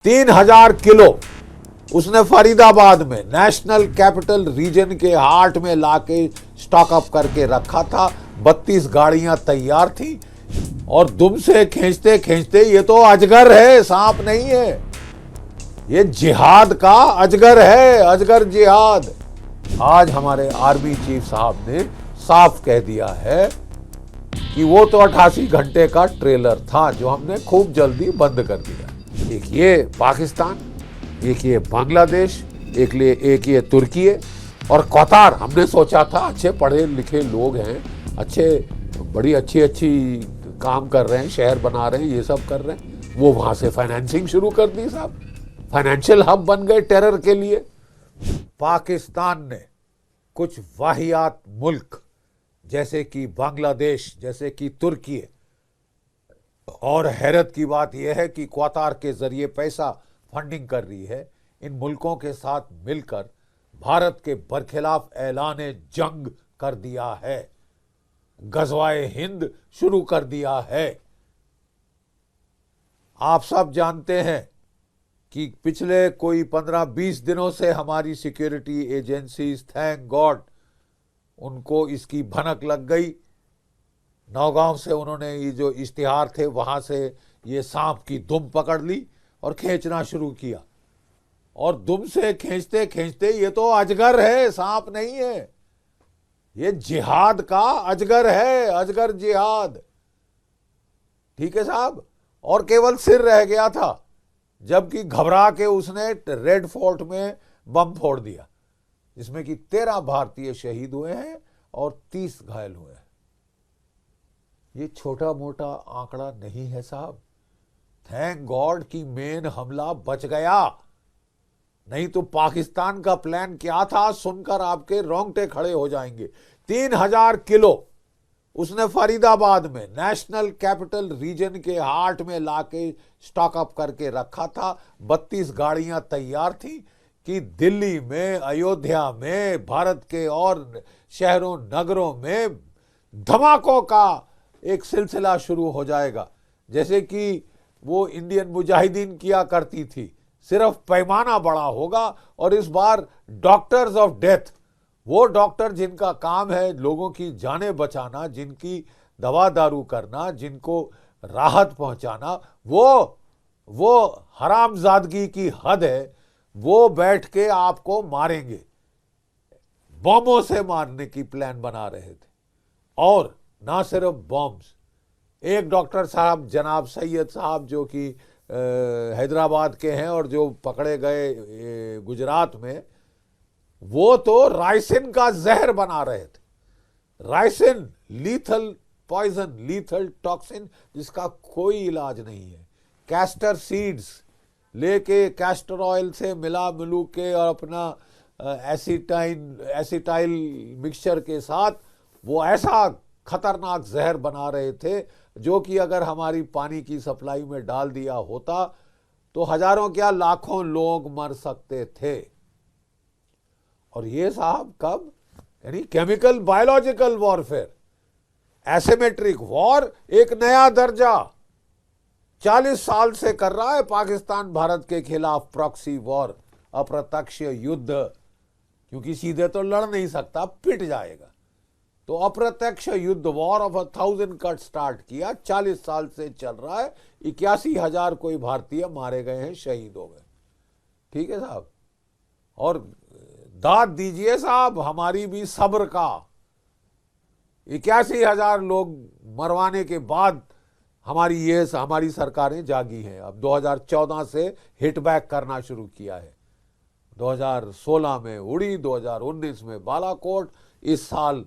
3,000 kilo उसने फरीदाबाद में national capital region के हार्ट में लाके स्टॉक अप करके रखा था। 32 गाड़ियां तैयार थी और दुम से खींचते खींचते, ये तो अजगर है, सांप नहीं है, ये जिहाद का अजगर है, अजगर जिहाद। आज हमारे आर्मी चीफ साहब ने साफ कह दिया है कि वो तो 88 घंटे का ट्रेलर था जो हमने खूब जल्दी बंद कर दिया। एक ये पाकिस्तान, एक ये बांग्लादेश, एक ये तुर्की और कतार। हमने सोचा था अच्छे पढ़े लिखे लोग हैं, अच्छे बड़ी अच्छी काम कर रहे हैं, शहर बना रहे हैं, ये सब कर रहे हैं, वो वहां से फाइनेंसिंग शुरू कर दी साहब, फाइनेंशियल हब बन गए टेरर के लिए। पाकिस्तान ने कुछ वाहियात मुल्क जैसे कि बांग्लादेश, जैसे कि तुर्की, और हैरत की बात यह है कि कतार के जरिए पैसा फंडिंग कर रही है, इन मुल्कों के साथ मिलकर भारत के बरखिलाफ ऐलाने जंग कर दिया है, गजवाए हिंद शुरू कर दिया है। आप सब जानते हैं कि पिछले कोई 15-20 दिनों से हमारी सिक्योरिटी एजेंसीज, थैंक गॉड, उनको इसकी भनक लग गई। नौगांव से उन्होंने ये जो इश्तिहार थे वहां से ये सांप की दुम पकड़ ली और खींचना शुरू किया, और दुम से खींचते खींचते, ये तो अजगर है, सांप नहीं है, ये जिहाद का अजगर है, अजगर जिहाद। ठीक है साहब। और केवल सिर रह गया था, जबकि घबरा के उसने रेड फोर्ट में बम फोड़ दिया, जिसमें कि 13 भारतीय शहीद हुए हैं और 30 घायल हुए हैं। ये छोटा मोटा आंकड़ा नहीं है साहब। थैंक गॉड कि मेन हमला बच गया, नहीं तो पाकिस्तान का प्लान क्या था सुनकर आपके रोंगटे खड़े हो जाएंगे। 3,000 किलो उसने फरीदाबाद में नेशनल कैपिटल रीजन के हार्ट में लाके स्टॉक अप करके रखा था। 32 गाड़ियां तैयार थी कि दिल्ली में, अयोध्या में, भारत के और शहरों नगरों में धमाकों का एक सिलसिला शुरू हो जाएगा, जैसे कि वो इंडियन मुजाहिदीन किया करती थी, सिर्फ पैमाना बड़ा होगा। और इस बार डॉक्टर्स ऑफ डेथ, वो डॉक्टर जिनका काम है लोगों की जानें बचाना, जिनकी दवा दारू करना, जिनको राहत पहुंचाना, वो हरामजादगी की हद है, वो बैठ के आपको मारेंगे, बॉम्बों से मारने की प्लान बना रहे थे। और ना सिर्फ बॉम्ब्स, एक डॉक्टर साहब जनाब सैयद साहब जो कि हैदराबाद के हैं और जो पकड़े गए गुजरात में, वो तो राइसिन का जहर बना रहे थे। Ricin lethal poison, lethal toxin, जिसका कोई इलाज नहीं है। कैस्टर सीड्स लेके कैस्टर ऑयल से मिला मिलू के और अपना एसिटाइल मिक्सचर के साथ वो ऐसा खतरनाक जहर बना रहे थे जो कि अगर हमारी पानी की सप्लाई में डाल दिया होता तो हजारों क्या लाखों लोग मर सकते थे। और ये साहब कब, यानी chemical biological warfare, asymmetric war, एक नया दर्जा 40 साल से कर रहा है पाकिस्तान भारत के खिलाफ प्रॉक्सी वॉर, अप्रत्यक्ष युद्ध, क्योंकि सीधे तो लड़ नहीं सकता, पिट जाएगा। तो अप्रत्यक्ष युद्ध, वॉर ऑफ 1000 कट स्टार्ट किया, 40 साल से चल रहा है। 81,000 कोई भारतीय मारे गए हैं, शहीद हो गए। ठीक है साहब। और दाद दीजिए साहब हमारी भी सब्र का। 81,000 लोग मरवाने के बाद हमारी सरकारें जागी हैं। अब 2014 से हिट बैक करना शुरू किया है। 2016 में उड़ी, 2019 में बालाकोट, इस साल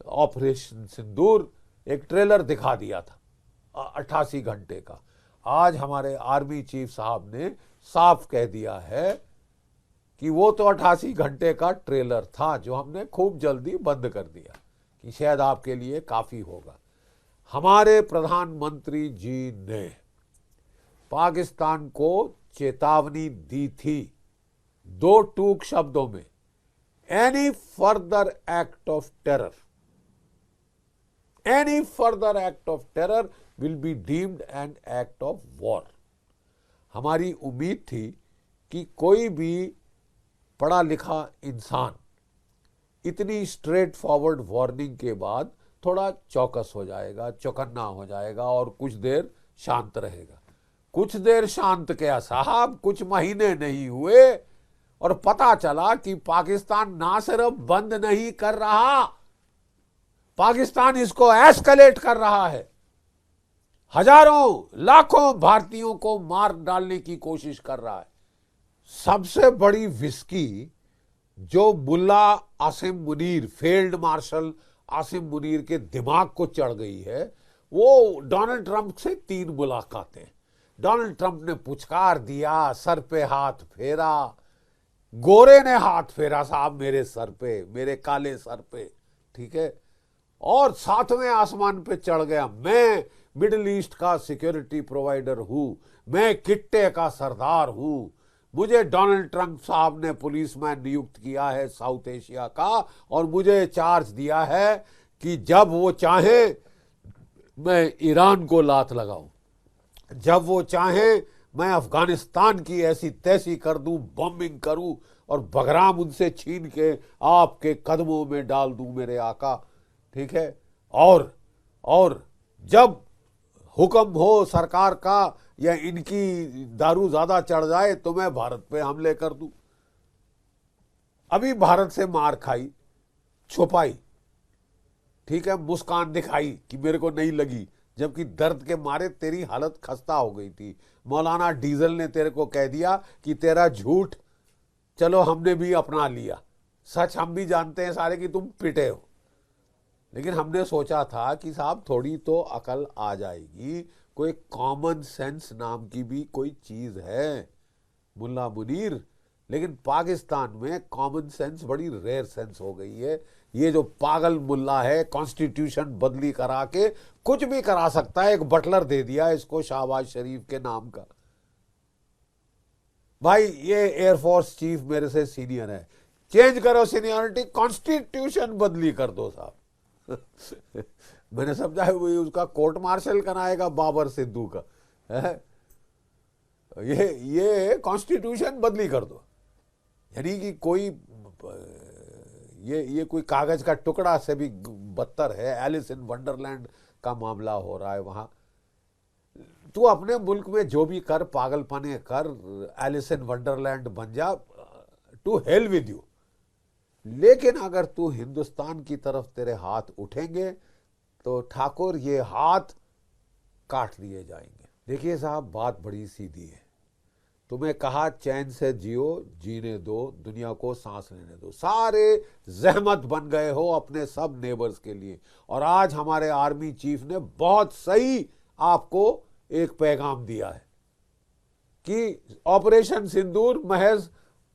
ऑपरेशन सिंदूर, एक ट्रेलर दिखा दिया था 88 घंटे का। आज हमारे आर्मी चीफ साहब ने साफ कह दिया है कि वो तो 88 घंटे का ट्रेलर था जो हमने खूब जल्दी बंद कर दिया, कि शायद आपके लिए काफी होगा। हमारे प्रधानमंत्री जी ने पाकिस्तान को चेतावनी दी थी 2 टूक शब्दों में, any further act of terror, any further act of terror will be deemed an act of war। हमारी उम्मीद थी कि कोई भी पढ़ा लिखा इंसान इतनी स्ट्रेट फॉरवर्ड वार्निंग के बाद थोड़ा चौकस हो जाएगा, चौकन्ना हो जाएगा और कुछ देर शांत रहेगा। कुछ देर शांत क्या साहब, कुछ महीने नहीं हुए और पता चला कि पाकिस्तान ना सिर्फ बंद नहीं कर रहा, पाकिस्तान इसको एस्केलेट कर रहा है। हजारों लाखों भारतीयों को मार डालने की कोशिश कर रहा है। सबसे बड़ी विस्की जो मुल्ला आसिम मुनीर, फील्ड मार्शल आसिम मुनीर के दिमाग को चढ़ गई है, वो डोनाल्ड ट्रंप से 3 मुलाकातें। डोनाल्ड ट्रंप ने पुचकार दिया, सर पे हाथ फेरा, गोरे ने हाथ फेरा साहब मेरे सर पे, मेरे काले सर पे, ठीक है, और 7वें आसमान पे चढ़ गया। मैं मिडिल ईस्ट का सिक्योरिटी प्रोवाइडर हूं, मैं किट्टे का सरदार हूं, मुझे डोनाल्ड ट्रंप साहब ने पुलिसमैन नियुक्त किया है साउथ एशिया का, और मुझे चार्ज दिया है कि जब वो चाहे मैं ईरान को लात लगाऊं, जब वो चाहे मैं अफगानिस्तान की ऐसी तैसी कर दूं, बॉम्बिंग करूं और बगराम उनसे छीन के आपके कदमों में डाल दूं मेरे आका, ठीक है। और जब हुक्म हो सरकार का या इनकी दारू ज्यादा चढ़ जाए तो मैं भारत पे हमले कर दूं। अभी भारत से मार खाई, छुपाई, ठीक है, मुस्कान दिखाई कि मेरे को नहीं लगी, जबकि दर्द के मारे तेरी हालत खस्ता हो गई थी। मौलाना डीजल ने तेरे को कह दिया कि तेरा झूठ चलो हमने भी अपना लिया, सच हम भी जानते हैं सारे कि तुम पिटे हो, लेकिन हमने सोचा था कि साहब थोड़ी तो अकल आ जाएगी, कोई कॉमन सेंस नाम की भी कोई चीज है मुल्ला मुनीर। लेकिन पाकिस्तान में कॉमन सेंस बड़ी रेयर सेंस हो गई है। ये जो पागल मुल्ला है कॉन्स्टिट्यूशन बदली करा के कुछ भी करा सकता है। एक बटलर दे दिया इसको शहबाज शरीफ के नाम का। भाई ये एयरफोर्स चीफ मेरे से सीनियर है, चेंज करो सीनियरिटी, कॉन्स्टिट्यूशन बदली कर दो साहब। मैंने समझा है वही उसका कोर्ट मार्शल कराएगा बाबर सिद्धू का है? ये कॉन्स्टिट्यूशन बदली कर दो, यानी कि कोई ये कोई कागज का टुकड़ा से भी बदतर है। एलिस इन वंडरलैंड का मामला हो रहा है वहां। तू अपने मुल्क में जो भी कर, पागलपने कर, एलिस इन वंडरलैंड बन जा, टू हेल विद यू। लेकिन अगर तू हिंदुस्तान की तरफ तेरे हाथ उठेंगे तो ठाकुर ये हाथ काट दिए जाएंगे। देखिए साहब बात बड़ी सीधी है। तुम्हें कहा चैन से जियो, जीने दो, दुनिया को सांस लेने दो। सारे जहमत बन गए हो अपने सब नेबर्स के लिए, और आज हमारे आर्मी चीफ ने बहुत सही आपको एक पैगाम दिया है कि ऑपरेशन सिंदूर महज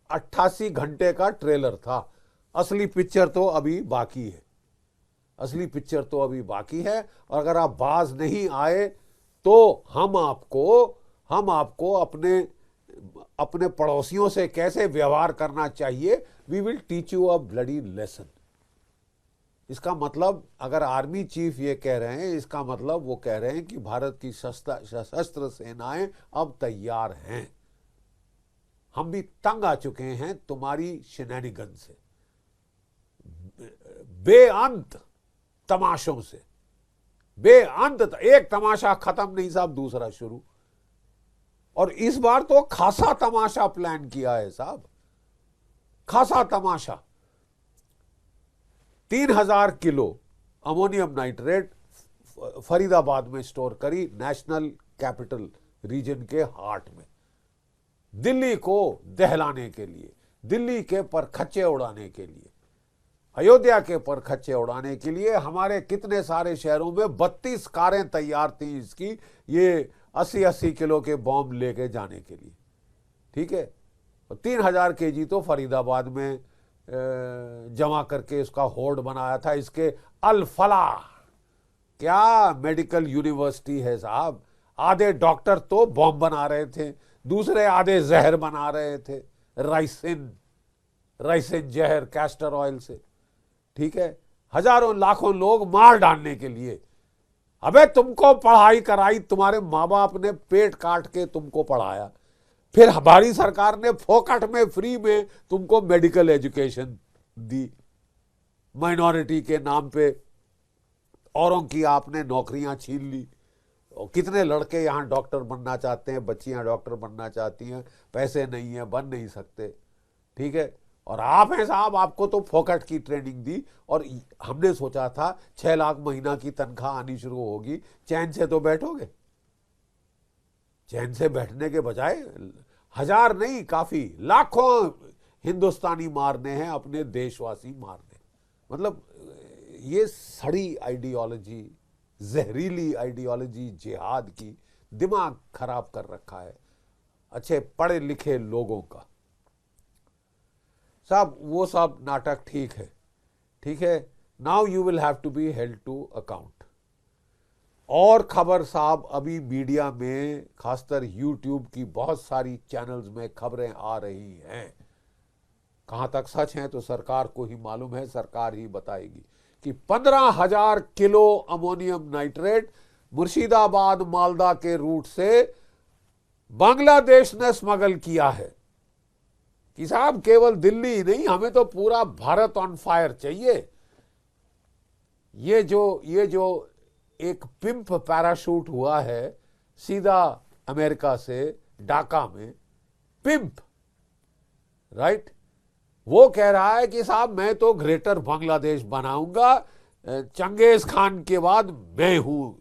88 घंटे का ट्रेलर था, असली पिक्चर तो अभी बाकी है, असली पिक्चर तो अभी बाकी है। और अगर आप बाज नहीं आए तो हम आपको अपने पड़ोसियों से कैसे व्यवहार करना चाहिए, we will teach you a bloody lesson. इसका मतलब अगर आर्मी चीफ ये कह रहे हैं, इसका मतलब वो कह रहे हैं कि भारत की सशस्त्र सेनाएं अब तैयार हैं। हम भी तंग आ चुके हैं तुम्हारी शेनैनिगन से, बेअंत तमाशों से, बेअंत। एक तमाशा खत्म नहीं साहब, दूसरा शुरू। और इस बार तो खासा तमाशा प्लान किया है साहब, खासा तमाशा। 3000 किलो अमोनियम नाइट्रेट फरीदाबाद में स्टोर करी, नेशनल कैपिटल रीजन के हार्ट में, दिल्ली को दहलाने के लिए, दिल्ली के परखच्चे उड़ाने के लिए, अयोध्या के परखच्चे उड़ाने के लिए। हमारे कितने सारे शहरों में 32 कारें तैयार थी इसकी, ये 80-80 किलो के बॉम्ब लेके जाने के लिए, ठीक है। 3000 केजी तो फरीदाबाद में जमा करके उसका होर्ड बनाया था। इसके अल फलाह क्या मेडिकल यूनिवर्सिटी है साहब। आधे डॉक्टर तो बॉम्ब बना रहे थे, दूसरे आधे जहर बना रहे थे, राइसिन जहर कैस्टर ऑयल से, ठीक है। हजारों लाखों लोग मार डालने के लिए। अबे तुमको पढ़ाई कराई, तुम्हारे माँ बाप ने पेट काट के तुमको पढ़ाया, फिर हमारी सरकार ने फोकट में फ्री में तुमको मेडिकल एजुकेशन दी, माइनॉरिटी के नाम पे औरों की आपने नौकरियां छीन ली। और कितने लड़के यहाँ डॉक्टर बनना चाहते हैं, बच्चियां डॉक्टर बनना चाहती हैं, पैसे नहीं है, बन नहीं सकते, ठीक है। और आप हैं साहब, आपको तो फोकट की ट्रेनिंग दी, और हमने सोचा था 6 लाख महीना की तनख्वाह आनी शुरू होगी, चैन से तो बैठोगे। चैन से बैठने के बजाय 1000 नहीं, काफी लाखों हिंदुस्तानी मारने हैं, अपने देशवासी मारने। मतलब ये सड़ी आइडियोलॉजी, जहरीली आइडियोलॉजी जिहाद की दिमाग खराब कर रखा है अच्छे पढ़े लिखे लोगों का। साहब वो सब नाटक ठीक है, ठीक है। Now you will have to be held to account. और खबर साहब, अभी मीडिया में खासकर यूट्यूब की बहुत सारी चैनल्स में खबरें आ रही हैं, कहां तक सच हैं तो सरकार को ही मालूम है, सरकार ही बताएगी, कि 15,000 kilo ammonium nitrate Murshidabad Malda के रूट से बांग्लादेश ने स्मगल किया है। कि साहब केवल दिल्ली ही नहीं, हमें तो पूरा भारत ऑन फायर चाहिए। ये जो एक पिंप पैराशूट हुआ है सीधा अमेरिका से ढाका में, पिंप, राइट, वो कह रहा है कि साहब मैं तो ग्रेटर बांग्लादेश बनाऊंगा, चंगेज खान के बाद मैं हूं,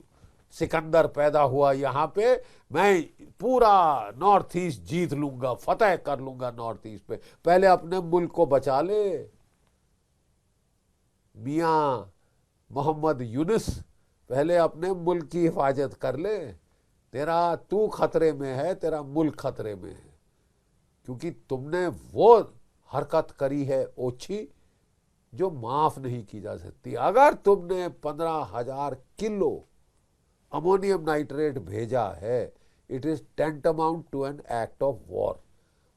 सिकंदर पैदा हुआ यहां पे, मैं पूरा नॉर्थ ईस्ट जीत लूंगा, फतेह कर लूंगा नॉर्थ ईस्ट पे। पहले अपने मुल्क को बचा ले मियां मोहम्मद यूनुस, पहले अपने मुल्क की हिफाजत कर ले। तेरा तू खतरे में है, तेरा मुल्क खतरे में है, क्योंकि तुमने वो हरकत करी है ओछी जो माफ नहीं की जा सकती। अगर तुमने 15,000 किलो अमोनियम नाइट्रेट भेजा है, it is tantamount to an act of war.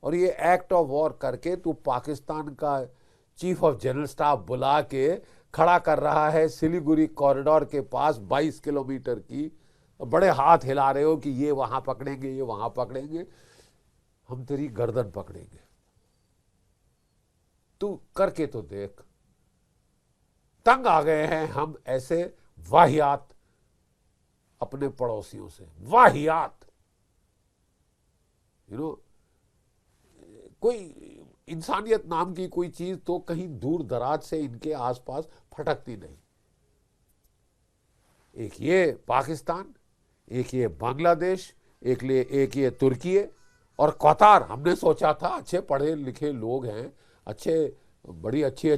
और ये एक्ट ऑफ वॉर करके तू पाकिस्तान का चीफ ऑफ जनरल स्टाफ बुला के खड़ा कर रहा है सिलीगुड़ी कॉरिडोर के पास 22 किलोमीटर की, बड़े हाथ हिला रहे हो कि ये वहां पकड़ेंगे, ये वहां पकड़ेंगे, हम तेरी गर्दन पकड़ेंगे। तू करके तो देख। तंग आ गए हैं हम ऐसे वाहियात अपने पड़ोसियों से, वाहियात। कोई इंसानियत नाम की कोई चीज तो कहीं दूर दराज से इनके आसपास फटकती नहीं। एक ये पाकिस्तान, एक ये बांग्लादेश, एक ये तुर्की और कतार। हमने सोचा था अच्छे पढ़े लिखे लोग हैं, अच्छे बड़ी अच्छी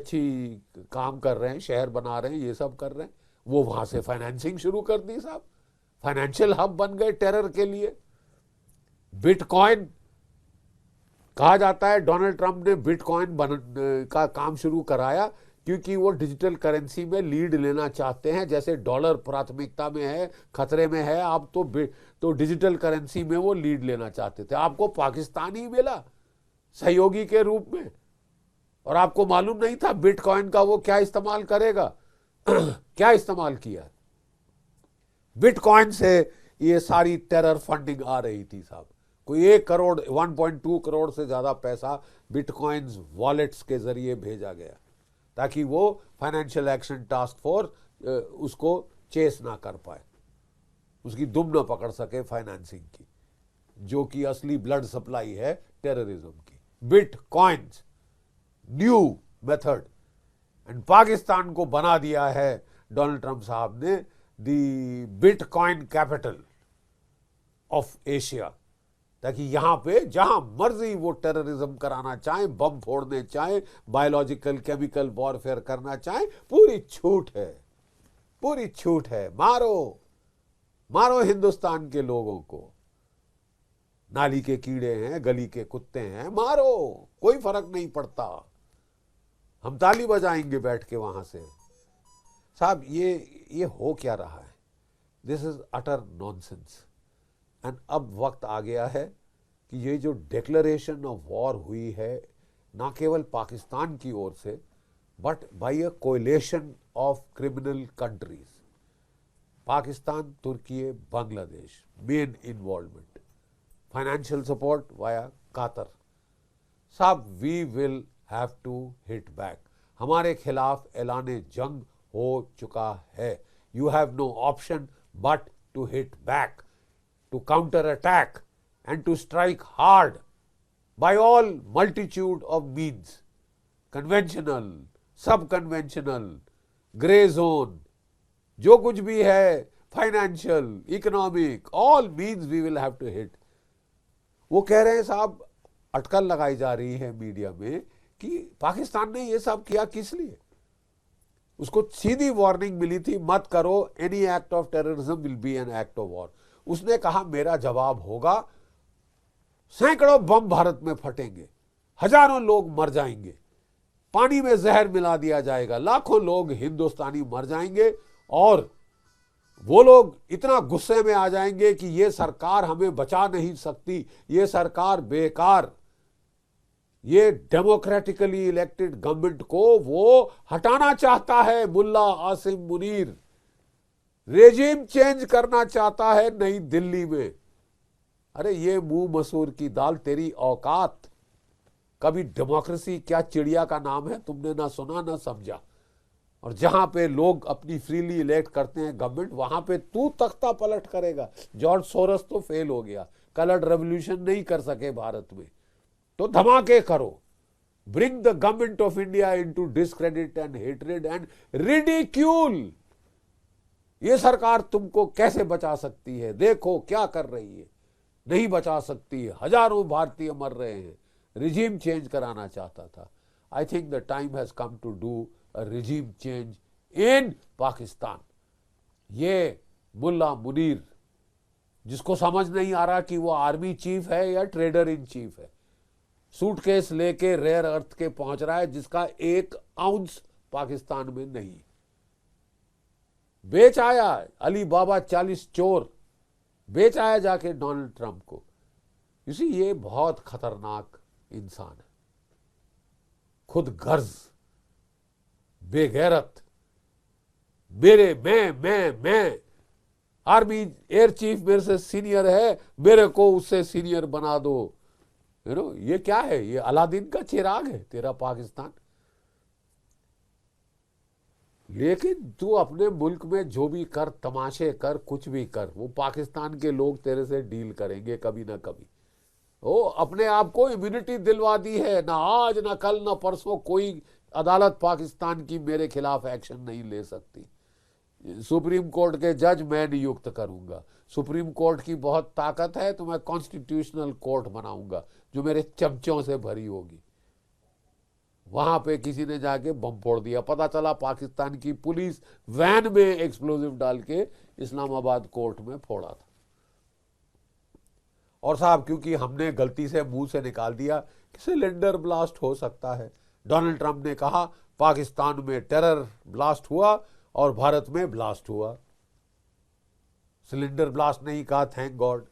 काम कर रहे हैं, शहर बना रहे हैं, ये सब कर रहे हैं, वो वहां से फाइनेंसिंग शुरू कर दी साहब, फाइनेंशियल हब बन गए टेरर के लिए। बिटकॉइन कहा जाता है डोनाल्ड ट्रंप ने बिटकॉइन का काम शुरू कराया क्योंकि वो डिजिटल करेंसी में लीड लेना चाहते हैं। जैसे डॉलर प्राथमिकता में है, खतरे में है, आप तो डिजिटल करेंसी में वो लीड लेना चाहते थे। आपको पाकिस्तान ही मिला सहयोगी के रूप में, और आपको मालूम नहीं था बिटकॉइन का वो क्या इस्तेमाल करेगा। क्या इस्तेमाल किया, बिटकॉइन से ये सारी टेरर फंडिंग आ रही थी साहब। कोई 1 करोड़ 1.2 करोड़ से ज्यादा पैसा बिटकॉइंस वॉलेट्स के जरिए भेजा गया ताकि वो फाइनेंशियल एक्शन टास्क फोर्स उसको चेस ना कर पाए, उसकी दुम ना पकड़ सके फाइनेंसिंग की, जो कि असली ब्लड सप्लाई है टेररिज्म की। Bitcoins new method, and Pakistan को बना दिया है डोनाल्ड ट्रंप साहब ने दी बिटकॉइन कैपिटल ऑफ एशिया, ताकि यहां पे जहां मर्जी वो टेररिज्म कराना चाहे, बम फोड़ने चाहे, बायोलॉजिकल केमिकल वॉरफेयर करना चाहे, पूरी छूट है, पूरी छूट है। मारो मारो हिंदुस्तान के लोगों को, नाली के कीड़े हैं, गली के कुत्ते हैं, मारो, कोई फर्क नहीं पड़ता, हम ताली बजाएंगे बैठ के वहां से। साहब ये हो क्या रहा है? This is utter nonsense. And अब वक्त आ गया है कि ये जो डिक्लेरेशन ऑफ वॉर हुई है ना केवल पाकिस्तान की ओर से but by a coalition of criminal countries, Pakistan, तुर्की, Bangladesh, main involvement, financial support via Qatar. साहब, we will have to hit back. हमारे खिलाफ ऐलाने जंग हो चुका है। You have no option but to hit back, to counter attack and to strike hard by all multitude of means, conventional, सब conventional, grey zone, जो कुछ भी है, financial, economic, all means we will have to hit. वो कह रहे हैं साहब, अटकल लगाई जा रही है मीडिया में कि पाकिस्तान ने ये सब किया किस लिए। उसको सीधी वार्निंग मिली थी, मत करो, any act of terrorism will be N act of war. उसने कहा मेरा जवाब होगा, सैकड़ों बम भारत में फटेंगे, हजारों लोग मर जाएंगे, पानी में जहर मिला दिया जाएगा, लाखों लोग हिंदुस्तानी मर जाएंगे और वो लोग इतना गुस्से में आ जाएंगे कि ये सरकार हमें बचा नहीं सकती, ये सरकार बेकार, ये डेमोक्रेटिकली इलेक्टेड गवर्नमेंट को वो हटाना चाहता है। मुल्ला आसिम मुनीर रेजिम चेंज करना चाहता है नई दिल्ली में। अरे ये मुंह मसूर की दाल, तेरी औकात। कभी डेमोक्रेसी क्या चिड़िया का नाम है तुमने ना सुना ना समझा। और जहां पे लोग अपनी फ्रीली इलेक्ट करते हैं गवर्नमेंट, वहां पे तू तख्ता पलट करेगा। जॉर्ज सोरस तो फेल हो गया, कलर्ड रेवोल्यूशन नहीं कर सके भारत में, तो धमाके करो। Bring the government of India into discredit and hatred and ridicule. ये सरकार तुमको कैसे बचा सकती है, देखो क्या कर रही है। नहीं बचा सकती है, हजारों भारतीय मर रहे हैं। रिजीम चेंज कराना चाहता था। I think the time has come to do a regime change in Pakistan. ये मुल्ला मुनीर, जिसको समझ नहीं आ रहा कि वो आर्मी चीफ है या ट्रेडर इन चीफ है, सूटकेस लेके रेयर अर्थ के पहुंच रहा है जिसका 1 आउंस पाकिस्तान में नहीं। बेच आया अली बाबा 40 चोर, बेच आया जाके डोनाल्ड ट्रंप को। इसी ये बहुत खतरनाक इंसान है, खुद गर्ज, बेगैरत। मेरे मैं आर्मी एयर चीफ मेरे से सीनियर है, मेरे को उससे सीनियर बना दो। ये क्या है, ये अलादीन का चिराग है तेरा पाकिस्तान। लेकिन तू अपने मुल्क में जो भी कर, तमाशे कर, कुछ भी कर, वो पाकिस्तान के लोग तेरे से डील करेंगे कभी ना कभी। वो अपने आप को इम्यूनिटी दिलवा दी है, ना आज ना कल ना परसों कोई अदालत पाकिस्तान की मेरे खिलाफ एक्शन नहीं ले सकती। सुप्रीम कोर्ट के जज मैं नियुक्त करूंगा। सुप्रीम कोर्ट की बहुत ताकत है, तो मैं कॉन्स्टिट्यूशनल कोर्ट बनाऊंगा जो मेरे चमचों से भरी होगी। वहां पे किसी ने जाके बम फोड़ दिया, पता चला पाकिस्तान की पुलिस वैन में एक्सप्लोजिव डाल के इस्लामाबाद कोर्ट में फोड़ा था। और साहब, क्योंकि हमने गलती से मुंह से निकाल दिया कि सिलेंडर ब्लास्ट हो सकता है, डोनाल्ड ट्रंप ने कहा पाकिस्तान में टेरर ब्लास्ट हुआ और भारत में ब्लास्ट हुआ। सिलेंडर ब्लास्ट नहीं कहा, थैंक गॉड।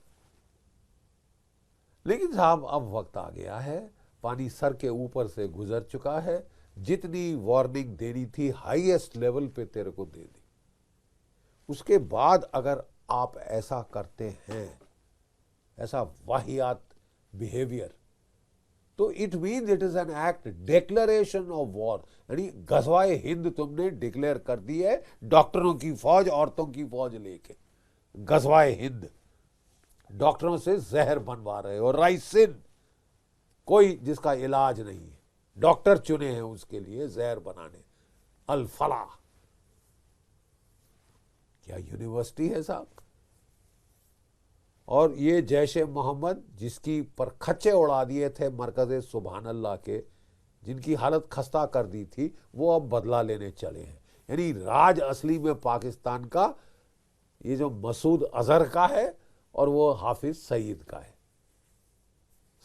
लेकिन साहब, अब वक्त आ गया है, पानी सर के ऊपर से गुजर चुका है। जितनी वार्निंग देनी थी हाईएस्ट लेवल पे तेरे को दे दी। उसके बाद अगर आप ऐसा करते हैं, ऐसा वाहियात बिहेवियर, तो it means it is an act, declaration of war. यानी गज़वाए हिंद तुमने डिक्लेयर कर दी है, डॉक्टरों की फौज, औरतों की फौज लेके गज़वाए हिंद। डॉक्टरों से जहर बनवा रहे हो, राइसिन, कोई जिसका इलाज नहीं है, डॉक्टर चुने हैं उसके लिए जहर बनाने। अल फलाह क्या यूनिवर्सिटी है साहब। और ये जैश मोहम्मद, जिसकी पर खच्चे उड़ा दिए थे मरकज़ सुभान अल्लाह के, जिनकी हालत खस्ता कर दी थी, वो अब बदला लेने चले हैं। यानी राज असली में पाकिस्तान का ये जो मसूद अजहर का है और वो हाफिज सईद का है।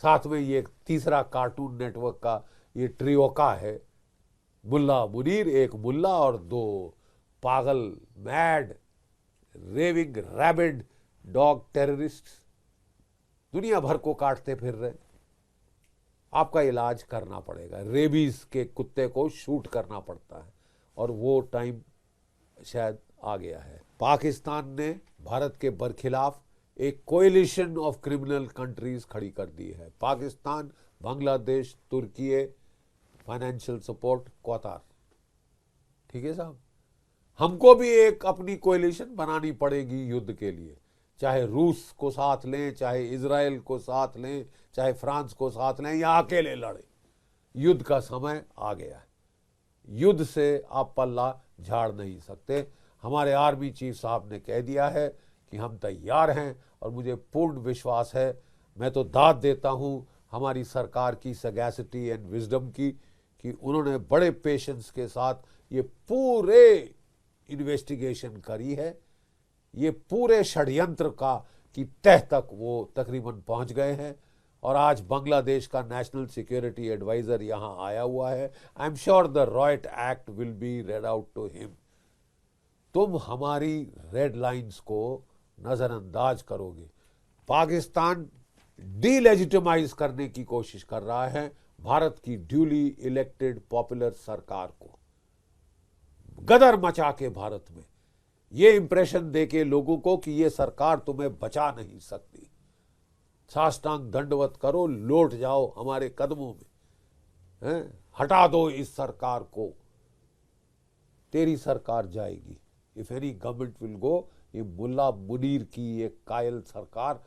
साथ में ये तीसरा कार्टून नेटवर्क का ये ट्रियो का है, मुल्ला मुनीर, एक मुल्ला और 2 पागल, mad, raving rabid dog terrorist दुनिया भर को काटते फिर रहे। आपका इलाज करना पड़ेगा। रेबीज के कुत्ते को शूट करना पड़ता है और वो टाइम शायद आ गया है। पाकिस्तान ने भारत के बरखिलाफ एक कोएलिशन ऑफ क्रिमिनल कंट्रीज खड़ी कर दी है। पाकिस्तान, बांग्लादेश, तुर्की, फाइनेंशियल सपोर्ट, कतार। ठीक है साहब, हमको भी एक अपनी कोएलिशन बनानी पड़ेगी युद्ध के लिए। चाहे रूस को साथ लें, चाहे इजराइल को साथ लें, चाहे फ्रांस को साथ लें, या अकेले लड़े। युद्ध का समय आ गया है। युद्ध से आप पल्ला झाड़ नहीं सकते। हमारे आर्मी चीफ साहब ने कह दिया है कि हम तैयार हैं, और मुझे पूर्ण विश्वास है, मैं तो दाद देता हूं हमारी सरकार की सगैसिटी एंड विजडम की, कि उन्होंने बड़े पेशेंस के साथ ये पूरे इन्वेस्टिगेशन करी है। ये पूरे षड्यंत्र का की तह तक वो तकरीबन पहुंच गए हैं, और आज बांग्लादेश का नेशनल सिक्योरिटी एडवाइजर यहां आया हुआ है। I am sure the riot act will be read out to him. तुम हमारी रेड लाइंस को नजरअंदाज करोगे। पाकिस्तान डीलेजिटिमाइज करने की कोशिश कर रहा है भारत की ड्यूली इलेक्टेड पॉपुलर सरकार को, गदर मचा के भारत में ये इंप्रेशन देके लोगों को कि ये सरकार तुम्हें बचा नहीं सकती। साष्टांग दंडवत करो, लौट जाओ हमारे कदमों में, हटा दो इस सरकार को। तेरी सरकार जाएगी। If any government will go, ये मुल्ला मुनीर की एक कायल सरकार,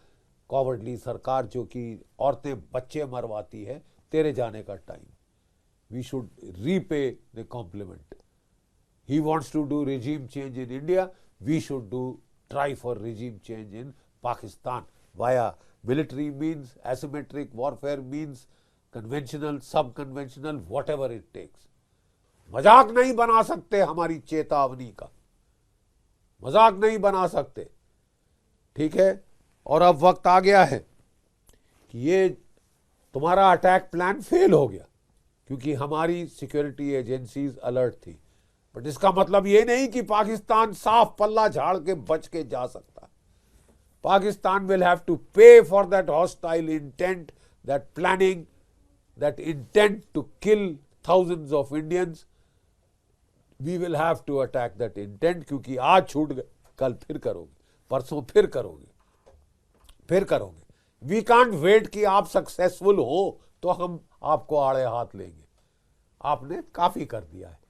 कॉवर्डली सरकार जो कि औरतें बच्चे मरवाती है, तेरे जाने का time. We should repay the compliment. He wants to do regime change in India. We should try for regime change in Pakistan via military means, asymmetric warfare means, conventional, sub-conventional, whatever it takes. मजाक नहीं बना सकते हमारी चेतावनी का, मजाक नहीं बना सकते। ठीक है, और अब वक्त आ गया है कि ये तुम्हारा अटैक प्लान फेल हो गया, क्योंकि हमारी सिक्योरिटी एजेंसीज अलर्ट थी। बट इसका मतलब ये नहीं कि पाकिस्तान साफ पल्ला झाड़ के बच के जा सकता। Pakistan will have to pay for that hostile intent, that planning, that intent to kill thousands of Indians. We will have to attack that intent, क्योंकि आज छूट गए, कल फिर करोगे, परसों फिर करोगे, फिर करोगे। वी कांट वेट कि आप सक्सेसफुल हो तो हम आपको आड़े हाथ लेंगे। आपने काफी कर दिया है।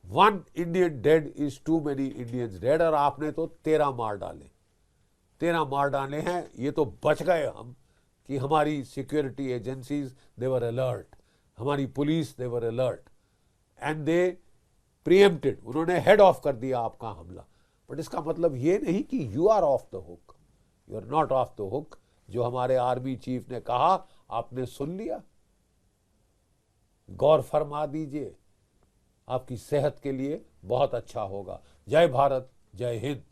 1 Indian dead is too many Indians dead, और आपने तो 13 मार डाले, 13 मार डाले हैं। ये तो बच गए हम कि हमारी security agencies they were alert, हमारी police they were alert, and they preempted, उन्होंने हेड ऑफ कर दिया आपका हमला। बट इसका मतलब ये नहीं कि you are off the hook, you are not off the hook. जो हमारे आर्मी चीफ ने कहा आपने सुन लिया, गौर फरमा दीजिए, आपकी सेहत के लिए बहुत अच्छा होगा। जय भारत, जय हिंद।